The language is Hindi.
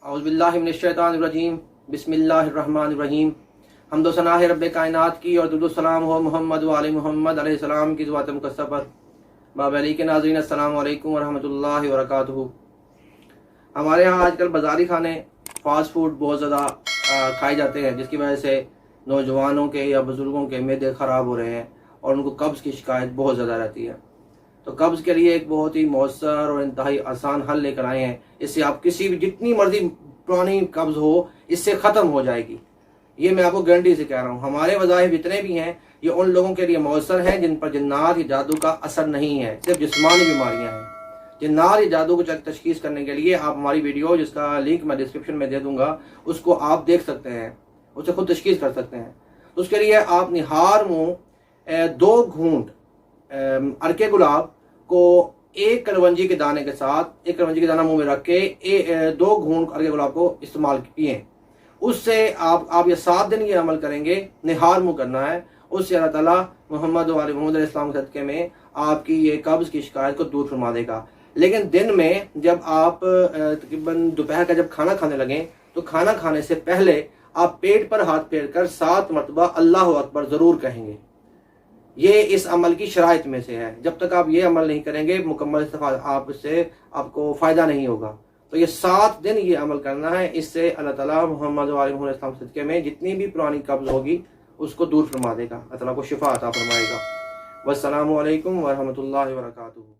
औज़ुबिल्लाहिमिनश्शैतानिर्रजीम बिस्मिल्लाहिर्रहमानिर्रहीम। हम्दो सना है रब्बे कायनात की और दुरूद सलाम हो मोहम्मद व आले मोहम्मद अलैहिस्सलाम की ज़ुवात मुक़द्दस पर। बाब-ए-Ali के नाज़रीन अस्सलामु अलैकुम व रहमतुल्लाहि व बरकातुहू। हमारे यहाँ आजकल बाज़ारी खाने फास्ट फूड बहुत ज़्यादा खाए जाते हैं, जिसकी वजह से नौजवानों के या बुज़ुर्गों के मैदे ख़राब हो रहे हैं और उनको कब्ज़ की शिकायत बहुत ज़्यादा रहती है। तो कब्ज़ के लिए एक बहुत ही मौसर और इंतहाई आसान हल लेकर आए हैं। इससे आप किसी भी जितनी मर्जी पुरानी कब्ज़ हो, इससे ख़त्म हो जाएगी। ये मैं आपको गारंटी से कह रहा हूँ। हमारे वज़ाइफ जितने भी हैं, ये उन लोगों के लिए मौसर हैं जिन पर जिन्नात या जादू का असर नहीं है, सिर्फ जिस्मानी बीमारियाँ हैं। जिन्नात या जादू को तशख़ीस करने के लिए आप हमारी वीडियो, जिसका लिंक मैं डिस्क्रिप्शन में दे दूँगा, उसको आप देख सकते हैं, उससे खुद तशख़ीस कर सकते हैं। उसके लिए आप निहार मुँह 2 घूंट अरके गुलाब को 1 कलवंजी के दाने के साथ, 1 कलवंजी के दाना मुंह में रख के 2 घूंट अरके गुलाब को इस्तेमाल पिए। उससे आप ये 7 दिन ये अमल करेंगे, निहार मुंह करना है। उससे अल्लाह ताला मोहम्मद वाले मोहम्मद इस्लाम के सदक़े में आपकी ये कब्ज़ की शिकायत को दूर फरमा देगा। लेकिन दिन में जब आप तकरीबन दोपहर का जब खाना खाने लगें, तो खाना खाने से पहले आप पेट पर हाथ फेर कर 7 मरतबा अल्लाहु अकबर ज़रूर कहेंगे। ये इस अमल की शराइत में से है। जब तक आप ये अमल नहीं करेंगे, मुकम्मल आप इससे आपको फ़ायदा नहीं होगा। तो ये 7 दिन ये अमल करना है। इससे अल्लाह ताला मोहम्मद वाले मोहम्मद इस्लाम के सदक़े में जितनी भी पुरानी कब्ज़ होगी उसको दूर फरमा देगा। अल्लाह ताला को शिफा अता फरमाएगा। वस्सलामु अलैकुम व रहमतुल्लाहि व बरकातुहू।